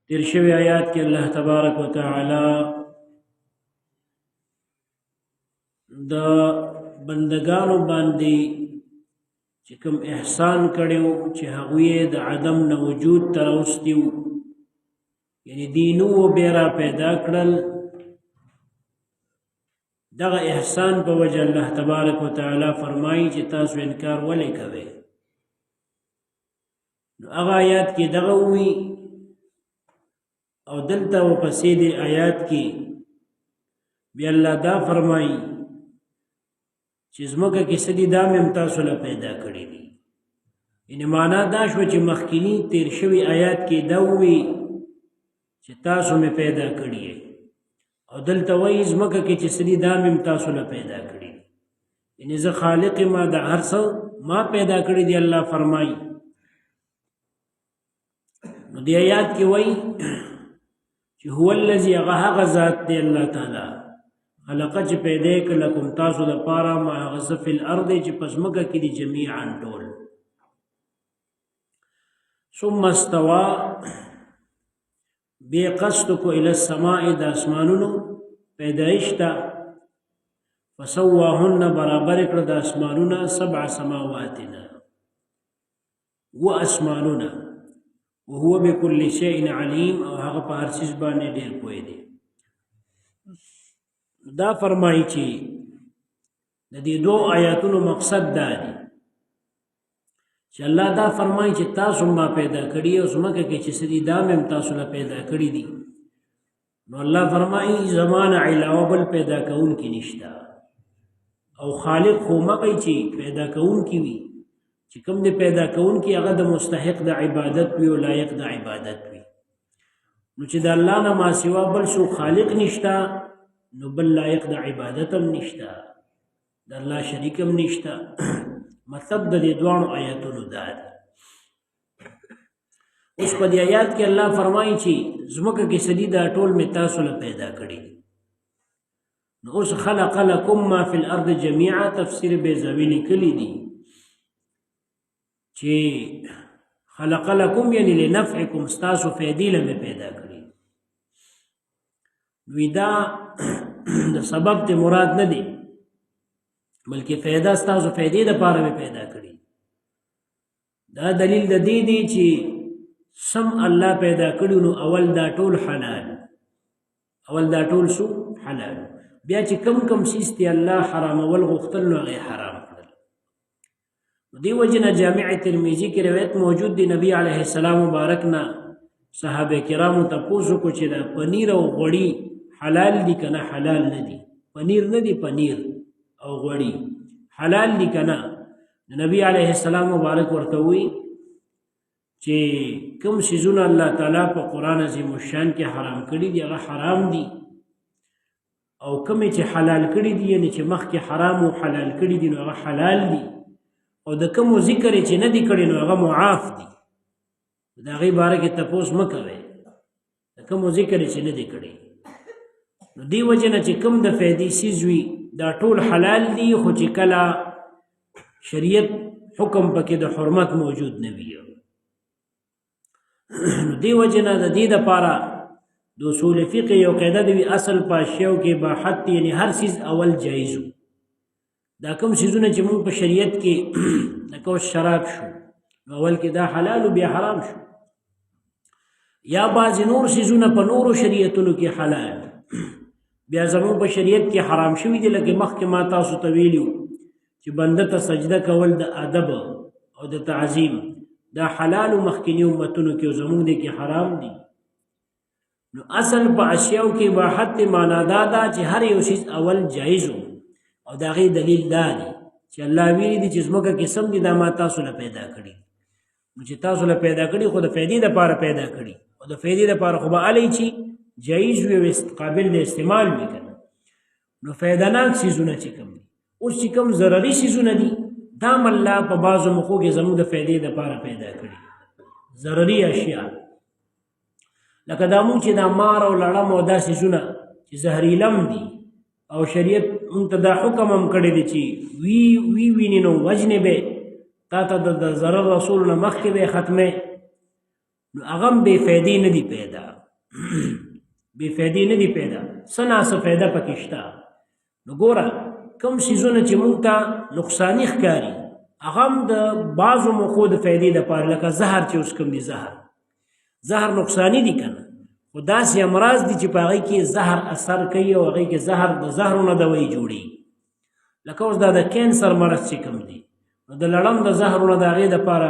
تیر شوی آیات کې الله تبارک وتعالى د بندگانو باندې چې کوم احسان کړو چې هغوی د عدم نه وجود ته راوستیو، یعنی دینو بیرا پیدا کړل. دغه احسان په وجه الله تبارک وتعالى فرمایي چې تاسو انکار ولې کوئ. نو هغه آیات کې دغه وی او دلته و پسې د آیات کې بیا الله دا فرمایي چې زموږه کې سدي دا مم تاسو له پیدا کړی دي. یعنی معنا دا شو چې مخکینی تیر شوی آیات کې دا وی چې تاسو مې پیدا کړی او دلته وایي زموږه کې چې سدي دا مم تاسو له پیدا کړی دي. یعنی زه خالق ما د هر څه ما پیدا کړی دی. الله فرمایي نو دی آیات کې وایي چې هو الذي غهغ ذات دی الله تعالی خلق چې پیدا کړلکم تاسو د پاره ما غصف الارض چې پسمکه کې دي جميعا ټول. ثم استوى بقصدك الى السماء د اسمانونو پیدایشتا فسواهن برابر کړ د اسمانونو 7 سماواتنا و اسمانونه وهو بكل شيء عليم او هغه په هر څه باندې ډېر پوهه دی. دا فرمایي چې د دې دوه آیاتونو مقصد دا دی چې الله دا فرمایي چې تاسو ما پیدا کړی او زمکه کې چې سړي دا مم تاسو له پیدا کړی دي. نو الله فرمایي زمانه علاوه بل پیدا کون کې نشتا او خالق خو مګي چې پیدا کون کې وي چې کوم دې پیدا کون کې هغه د مستحق د عبادت وي او لایق د عبادت وي. نو چې د الله نه ما سوا بل شو خالق نشتا نو بل لایق د عبادت هم نشتا، د الله شریک هم نشتا. مطلب د دې دوه آیاتونو دا دی. اوس په دې آیات کې الله فرمایي چې زمکه کې سدي دا ټول می تاسو له پیدا کړی. نو اوس خلق لكم ما في الارض جميعا تفسیر بیزاوی لیکلی دی چې خلق لكم یعنی لنفعکم ستاسو فیدی له پیدا کړی. وی دا د سبب ته مراد نه دی بلکې فایده ستاسو فایدې د پاره پیدا کړی. دا دلیل د دې دی چې سم الله پیدا کړی نو اول دا ټول حلال، اول دا ټول شو حلال. بیا چې کم کم سیستي الله حرام ول غختل نو غي حرام کړل. دی وجنه جامع ترمذی کې روایت موجود دی نبی علیه السلام مبارکنا صحابه کرامو ته پوښتنه کو چې دا پنیر او غوړی حلال دي کنه حلال نه دي. پنیر نه دي، پنیر او غوړی حلال دي کنه. نبی علیه السلام مبارک ورته وی چې کوم شیزونه الله تعالی په قران عظیم الشان کې حرام کړی دي هغه حرام دي او کوم چې حلال کړی دي یعنی چې مخکې حرام او حلال کړی دي نو هغه حلال دي او د کوم ذکر چې نه دي کړی نو هغه معاف دي. دا غي باره کې تاسو مکوي د کوم ذکر چې نه دي کړی. نو دی وجنه چې کوم د فیدی سیزوی دا ټول حلال دي خو چې کله شریعت حکم پکې د حرمت موجود نه وي. نو دی وجنه د دې لپاره د اصول فقه یو قاعده دی اصل پاشیو کې باحت یعنی هر چیز اول جایز. دا کوم سيزونه چې موږ په شریعت کې نکو شراب شو اول کې دا حلال او بیا حرام شو، یا بعض نور سيزونه په نورو شریعتونو کې حلال بیا زموږ په شریعت کې حرام شوی دي. لکه مخکې ما تاسو ته ویلو چې بنده ته سجده کول د ادب او د تعظیم دا حلال او مخکینی امتونو کې زموږ دي کې حرام دي. نو اصل په اشیاء کې واحد معنا دا چې هر یو شی اول جایز او دا غي دلیل دا دی چې الله ویلي دي چې زموږ کې سم دي دا ما تاسو له پیدا کړی. نو چې تاسو له پیدا کړی خو د فائدې لپاره پیدا کړی او د فائدې لپاره خو به علي چې جایز وي او قابل د استعمال وي کنه. نو فائدانات سيزونه چې کوم دي او چې کوم ضروري سيزونه دي دا الله په بازو مخو کې زموږ د فائدې لپاره پیدا کړی ضروري اشیاء. لکه دا مو چې دا مار او لړم او دا سيزونه چې زهريلم دي او شریعت مونږ ته دا حکم هم کړی دی چې وی ویني نو وجنه به تا ته د ضرر رسول نه مخکې به ختمه نو هغه به فائدې نه دی پیدا. بې فایدې نه دي پیدا، څه ناڅه فایده پکې شته. نو ګوره کوم څیزونه چې موږ ته نقصاني ښکاري هغه هم د بعضو موقعو د فایدې دپاره، لکه زهر چې اوس کوم دي، زهر نقصاني دي که نه، خو داسې امراض دي چې په هغې کې زهر اثر کوي او هغې کې زهر د زهرونه دوایي جوړېږي. لکه اوس دا د کینسر مرض چې کوم دی، نو د لړم د زهرونه د هغې دپاره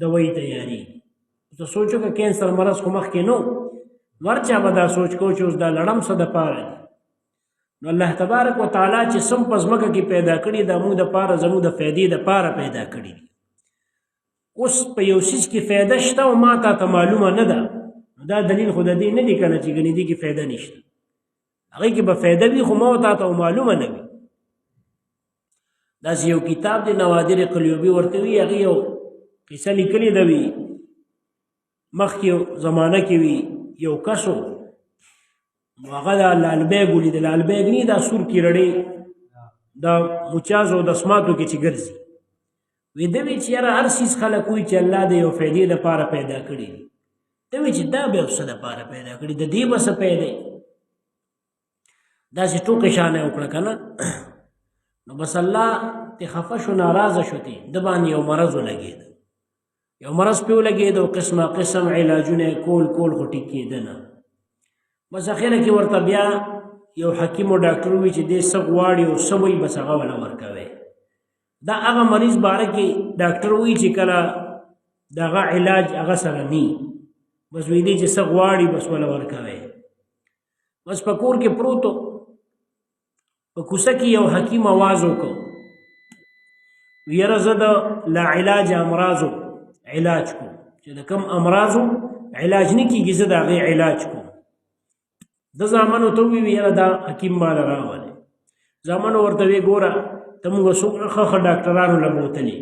دوایي تیارېږي. ته سوچ وکړه کینسر مرض خو مخکې نه و، هر چا به دا سوچ کو چې اوس دا لړم څه دپاره دی. نو الله تبارک وتعالی چې سم په ځمکه کې پیدا کړي دا موږ دپاره زموږ د فایدې دپاره پیدا کړي دي. اوس په یو څیز کې فایده شته او ما تا ته معلومه نه ده، دا دلیل خو د دې نه دی که نه چې ګنې دې کې فایده نشته، هغې کې به فایده وي خو ما تا ته معلومه نه وي. داسې یو کتاب دی نوادر قلیوبي ورته وي، هغې یو قصه لیکلې ده وي مخکې زمانه کې وي یو کس و، هغه د لالبیګ ولید، لالبیګ نه دا سور کې رړې د مچازو د اسماتو کې چې ګرځي، وی ده وی چې یاره هر څیز خلک وایي چې الله د یو فایدې لپاره پیدا کړي دي، ده وی چې دا بیا څه دپاره پیدا کړي، د دې به څه پیدا داسې ټوکې شانې وکړه که نه. نو بس الله ته خفه شو، ناراضه شو، ته د باندې یو مرض ولګېده، یو مرض پې ولګېده او قسمه قسم علاجونه یې کول خو ټیک کېده نه. بس اخره کې ورته بیا یو حکیم او ډاکټر وی چې دې څه غواړي او څه وایي بس هغه وله ورکوئ. دا هغه مریض باره کې ډاکټر وی چې کله دغه علاج هغه سره نی، بس وی دی چې څه غواړي بس وله ورکوئ. بس په کور کې پروت و، په کوڅه کې یو حکیم آواز وکړ، یاره زه د لا علاج امراضو علاج کوم، چې د کوم امراضو علاج نه کېږي زه د هغې علاج کوم. د زامنو ته وویل یاره دا حکیم ماله راولې، زامنو ورته وی ګوره ته موږ څومره ښه ډاکټرانو له بوتلې،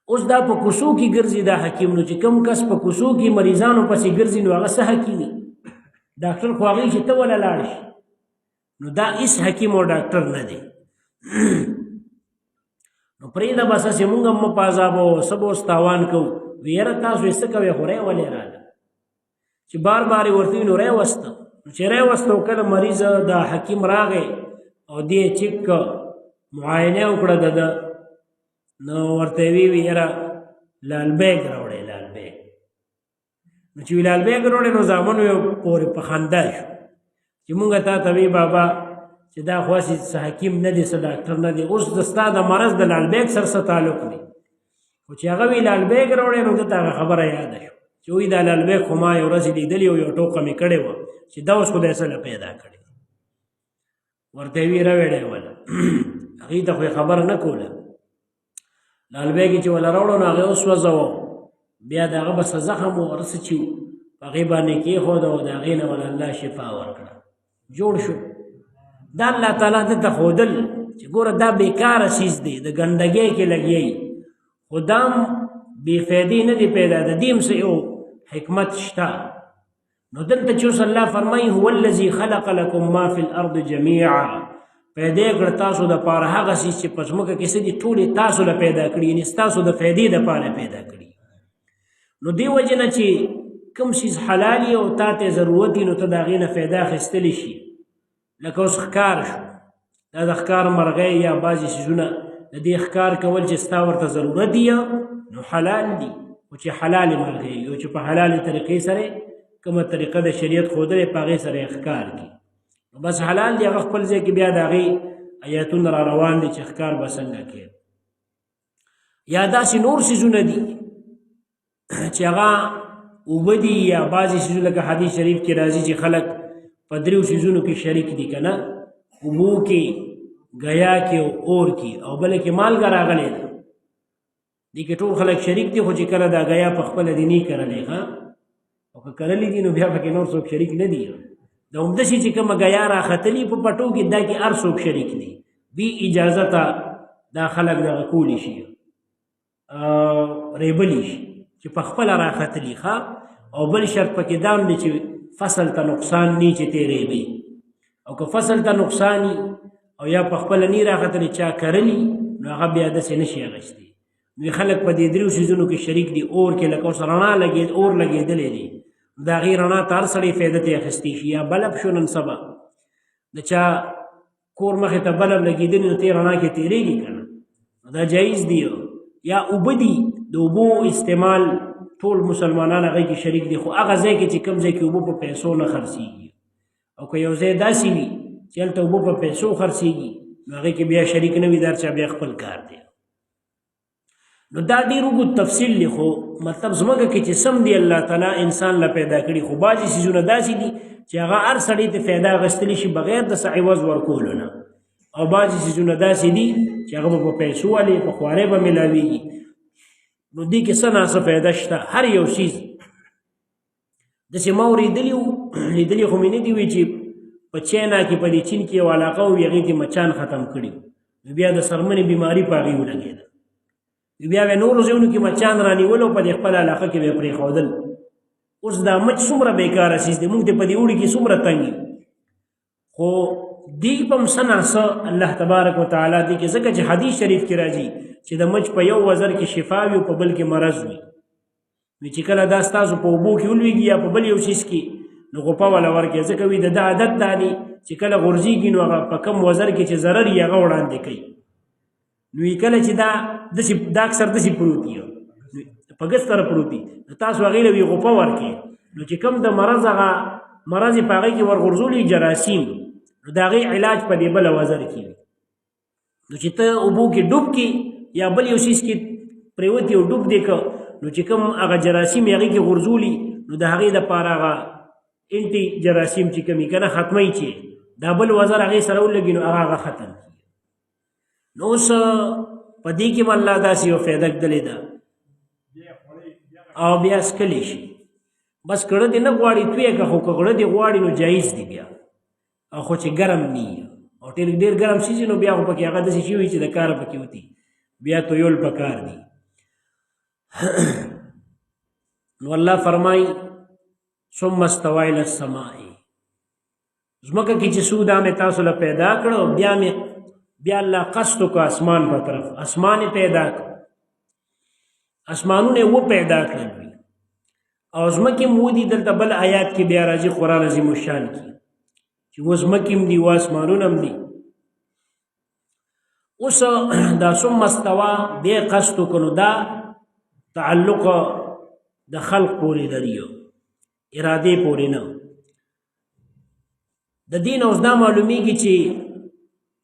اوس دا په کوڅو کې ګرځي دا حکیم، نو چې کوم کس په کوڅو کې مریضانو پسې ګرځي نو هغه څه حکیمي ډاکټر خو هغې چې ته وله لاړ شي، نو دا هېڅ حکیم او ډاکټر نه دی. نو پرېږده بس هسې مونږ هم مه په عذابوه، څه به اوس تاوان کوو. وی یاره تاسو یې څه کوئ خو ری ولې راله، چې بار بار یې ورته وي نو ری وسته، چې ری وسته او کله مریض دا حکیم راغی او دې چیک معاینه وکړه د ده، نو ورته وی یاره لالبیګ راوړی، لالبیګ. نو چې وی لالبیګ راوړی نو زامنو یې پورې په خندا شو چې مونږ تا ته وی بابا چې دا خو هسې څه حکیم نه دی څه ډاکټر نه دی، اوس د ستا د مرض د لالبیګ سره څه تعلق دی. خو چې هغه وی لالبیګ راوړی نو ده ته هغه خبره یاده شو چې وی دا لالبیګ خو ما یو ورځ لیدلي او یو ټوکه مې کړې وه چې دا اوس خدای څه له پیدا کړې. ورته وی راوړی وله هغې ته خو یې خبره نه کوله، لالبیګ یې چې وله راوړو نو هغې وسوځوه، بیا د هغه به څه زخم و هر څه چې و په هغې باندې کېښوده او د هغې نه وله الله شفا ورکړه، جوړ شو. دا الله تعالی دته ښودل چې ګوره دا بېکاره څیز دی، د ګندګۍ کې لګیئ، خو دا هم بې فایدې نه دی پیدا، د دې هم څه یو حکمت شته. نو دلته چې اوس الله فرمایي هو الذي خلق لکم ما فی الارض جمیعا، پیدا کړه تاسو دپاره هغه څیز چې په ځمکه کې څه دي ټولې تاسو له پیدا کړي، یعنې ستاسو د فایدې دپاره پیدا کړي. نو دې وجې نه چې کوم څیز حلال وي او تا ته ضرورت وي نو ته د هغې نه فایده اخیستلی شي. لکه اوس ښکار شو، دا د ښکار مرغۍ یا بعضې څیزونه د دې ښکار کول چې ستا ورته ضرورت دي نو حلال دي، خو چې حلالې مرغۍ او چې په حلالې طریقې سره کومه طریقه د شریعت ښودلې په هغې سره یې ښکار کړي، نو بس حلال دي. هغه خپل ځای کې بیا د هغې ایتونه را روان دي چې ښکار به څنګه کوي. یا داسې نور څیزونه دي چې هغه اوبه دي یا بعضې څیزونه لکه حدیث شریف کې راځي چې خلک په دریو څیزونو کې شریک دي که نه، اوبو کې، ګیا کې او اور کې، او بله کې مالګه راغلی ده، دې کې ټول خلک شریک دي، خو چې کله دا ګیا په خپله دي نه کرلی ښه، او که کرلی دي نو بیا پکې نور څوک شریک نه دي. د عمده شي چې کومه ګیا راختلي په پټو کې دا کې هر څوک شریک دي، بې اجازته دا خلک دغه کولی شي ریبلی شي چې په خپله راختلي ښه. او بل شرط پکې دا هم دی چې فصل ته نقصان نی چې تی ریبي، او که فصل ته نقصان او یا په خپله نی راختلی چا کرلی نو هغه بیا داسې نشي اخیستی. نو خلک په دې دریو څیزونو کې شریک دي، اور کې لکه اوس رڼا اور لګېدلی دی، د هغې رڼا ته هر سړی فایده ترې اخیستی شي. یا بلب شو نن سبا د چا کور مخې ته بلب لګېدلي نو ته رڼا کې تېرېږي که نه، دا جایز دی. یا اوبه دي، د اوبو استعمال ټول مسلمانان هغې کې شریک دي، خو هغه ځای کې چې کوم ځای کې اوبه په پیسو نه خرڅېږي، او که یو ځای داسې وي چې هلته اوبه په پیسو خرڅېږي نو هغې کې بیا شریک نه وي، دا چا بیا خپل کار دی. نو دا ډېر اوږد تفصیل دی، خو مطلب ځمکه کې چې سم دی الله تعالی انسان له پیدا کړي، خو بعضې څیزونه داسې دي چې هغه هر سړی ته فایده اخیستلی شي بغیر د څه عوض ورکولو نه، او بعضې څیزونه داسې دي چې هغه به په پیسو والې په خوارۍ به میلاویږي. نو دې کې څه ناڅه فایده شته. هر یو څیز داسې ما اورېدلي وو، لیدلي خو مې نه دي وي چې په چاینا کې په دې چین کې یو علاقه وي هغې کې مچان ختم کړي، نو بیا د سرمنې بیماري په هغې ولګېده، بیا به نورو ځایونو کې مچان رانیول او په دې خپله علاقه کې به یې پرېښودل. اوس دا مچ څومره بیکاره څیز دی، موږ ته په دې اوړي کې څومره تنګ یو، خو دې په هم څه ناڅه الله تبارک وتعالی دې کې، ځکه چې حدیث شریف کې راځي چې د مچ په یو وزر کې شفا وي او په بل کې مرض وي. نو چې کله دا ستاسو په اوبو کې ولوېږي یا په بل یو څیز کې نو غوپه والا ورکړئ، ځکه وي د ده عادت دا دی چې کله غورځېږي نو هغه په کم وزر کې چې ضرر یې هغه وړاندې کوي. نو کله چې دا اکثر داسې پروت وي په ګس سره پروت وي، نو تاسو هغې له وي غوپه ورکړئ، نو چې کوم د مرض هغه مرض یې په هغې کې ورغورځولي جراثیم، نو د هغې علاج په دې بله وزر کې وي. نو چې ته اوبو کې ډوب کې یا بل یو څیز کې پرېوتې او ډوب دی که، نو چې کوم هغه جراثیم یې هغې کې غورځولي نو د هغې دپاره هغه انټي جراثیم چې کوم وي که نه ختموي، چې دا بل وزر هغې سره ولګي نو هغه ختم کېږي. نو اوس په دې کې م الله داسې یو فایده ږدلې ده او بیا څکلی شي. بس کړه دې نه غواړي تویې که، خو که کړه دې غواړي نو جایز دی بیا، او خو چې ګرم نی او ډېر ګرم شي نو بیا خو پکې هغه داسې شي وي چې د کاره پکې وتي، بیا تویول پکار دي. نو الله فرمایي ثم استوى الى السماء، ځمکه کې چې څو دا مې تاسو له پیدا کړه او بیا الله قصد وکړه اسمان په طرف، اسمان یې پیدا کړه، اسمانونه یې پیدا کړل او ځمکې م ودي. دلته بل آیات کې بیا راځي قرآن عظیم الشان کې چې و ځمکې م دي و اسمانونه م دي. اوس دا ثم استوى بیا قصد وکړه، نو دا تعلق د خلق پورې لري، ارادې پورې نه. د دین اوس دا معلومیږي چې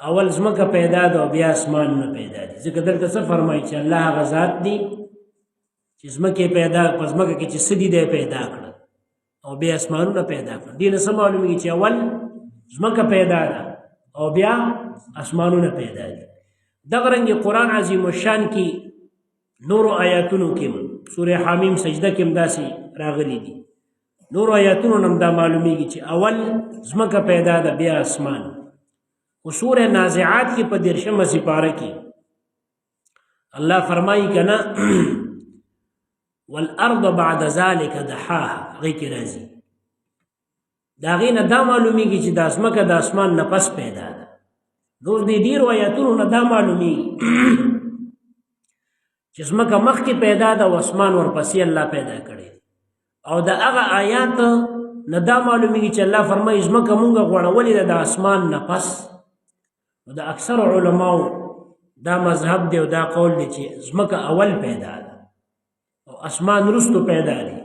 اول ځمکه پیدا ده او بیا اسمانونه پیدا دي، ځکه دلته څه فرمایي چې الله هغه ذات دی چې ځمکې پیدا په ځمکه کې چې څه دي دی پیدا کړل او بیا اسمانونه پیدا کړل. دې نه څه معلومیږي چې اول ځمکه پیدا ده او بیا اسمانونه پیدا دي. دغه رنګې قرآن عظیم الشان کې نورو آیاتونو کې سورې حامیم سجده کې هم داسې راغلي دي، نورو آیاتونو نه هم دا معلومیږي چې اول ځمکه پیدا ده بیا اسمان. خو سورې نازعات کې په 13مه سپاره کې الله فرمایي که نه والارض بعد ذلك دحاها، هغې کې راځي د هغې نه دا معلومیږي چې دا ځمکه د اسمان نه پس پیدا ده. نور دې ډېرو آیاتونو نه دا معلومیږي چې ځمکه مخکې پیدا ده او اسمان ورپسې الله پیدا کړی، او د هغه آیات نه دا معلومیږي چې الله فرمایي ځمکه مونږ غوړولې ده د اسمان نه پس. نو د اکثر علماو دا مذهب دی او دا قول دی چې ځمکه اول پیدا ده او اسمان وروستو پیدا دی.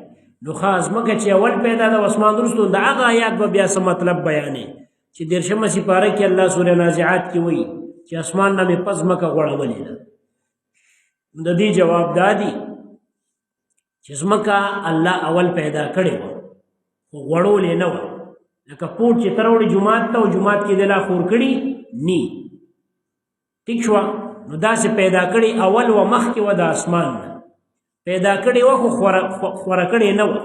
نو خاص ځمکه چې اول پیدا ده او اسمان وروستو، د هغه آیات به بیا څه مطلب بیانې چې 13مه سپاره کې الله سورې نازعات کې وایي چې اسمان نه مې پس ځمکه غوړولې ده. د دې جواب دا دی چې ځمکه الله اول پیدا کړې وه خو غوړولې نه وه، لکه پوټ چې ته راوړې جومات ته او جومات کې دې لا خور کړي نی، ټیک شوه. نو داسې پیدا کړې اول و مخکې وه د اسمان نه پیدا کړې وه خو خوره کړې نه وه،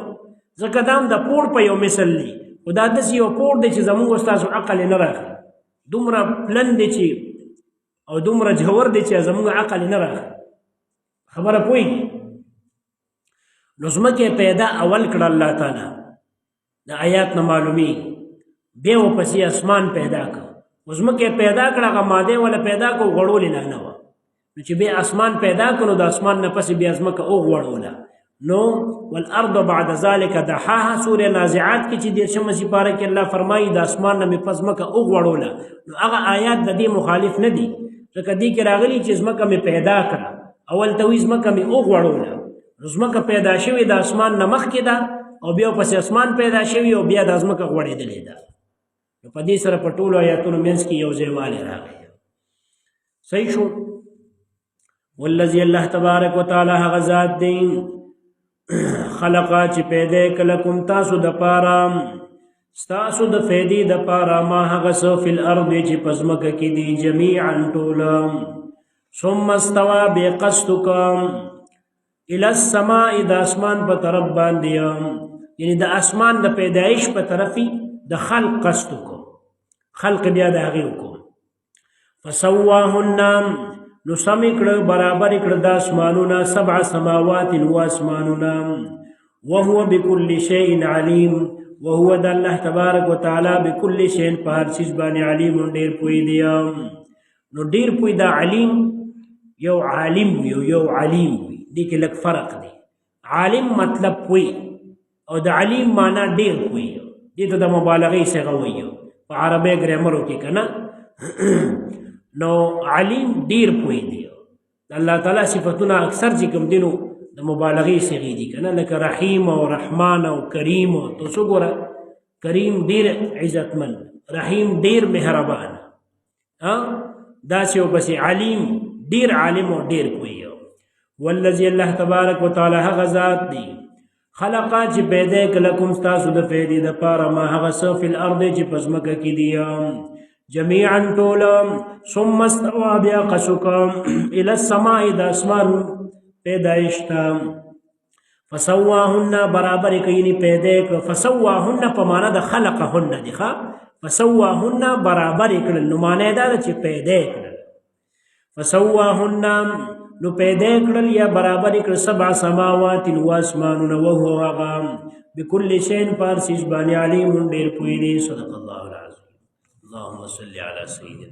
ځکه دا هم د پوړ په یو مثل دی، خو دا داسې یو پوړ دی چې زمونږ ستاسو عقل یې نه راخلي، دومره پلن دی چې او دومره جوور دی چې زمونږ عقل یې نه راخلي. خبره پوهېږي؟ نو ځمکې پیدا اول کړه الله تعالی، د آیات نه معلومیږي. بیا ورپسې اسمان پیدا کړه، ځمکې پیدا کړه هغه ماده ولا پیدا کړه غوړولې نه وه، نو چې بیا اسمان پیدا کړه نو د اسمان نه پسې بیا ځمکه وغوړوله، نو والارض بعد ذلك دحاها سوره نازعات کې چې د شمس سپاره کې الله فرمایي د اسمان نه پس مکه اوغړوله نو هغه آیات د دې مخالف نه دي ځکه دې کې راغلي چې مکه مې پیدا کړه اول تویز مکه مې اوغړوله مکه پیدا شوی د اسمان نه مخکې ده او بیا پس اسمان پیدا شوی او بیا د ازمکه غوړېدلې ده نو په دې سره په ټولو آیاتونو منځ کې یو ځایوالی راغی صحیح شو والذي الله تبارک وتعالى هغه ذات دی خلقا چې پیدا کلکم تاسو د پاره ستاسو د فیدې د پاره ما هغه څه فی الارض چې پزمکه کې دی جميعا ټوله ثم استوى بقصدکم الى السماء د اسمان په طرف باندې یعنی د اسمان د پیدایش په طرفي د خلق قصد کو خلق بیا د هغه کو فسواهن نو سم کړه برابر کړه د اسمانونو 7 سماوات و اسمانونو وهو بكل شيء عليم وهو د الله تبارک وتعالى بكل شيء په هر چیز باندې علیم ډیر پوی دی نو ډیر پوی دا علیم یو عالم یو علیم دې کې لږ فرق دی عالم مطلب پوی او د علیم معنا ډیر پوی دې ته د مبالغې څخه وایي په عربی ګرامرو کې کنه نو علیم ډیر پوی دی الله تعالی صفاتونه اکثر چې کوم دینو د مبالغې څخه دي کنه لکه رحیم او رحمان او کریم او تو څوګره کریم ډیر عزتمن رحیم ډیر مهربان دا چې بس علیم ډیر عالم او ډیر پوی والذي الله تبارک وتعالى هغه ذات دی خلقا چې پیدا کلکم تاسو د فیدې د پاره ما هغه څه فی الارض چې پزمکه کې دی جميعا طول ثم استوى بقصدکم الى السماء د اسمان پیدایشتا فسواهن برابر کینی پیدا فسواهن په معنا د خلقهن دی ښا فسواهن برابر کړل نو معنی دا چې پیدا کړل فسواهن نو پیدا کړل یا برابر کړل 7 سماوات و اسمانونه وهو هغه بكل شيء پر سیس باندې علیم ډیر پوی دی صدق الله العظیم اللهم صل علی سیدنا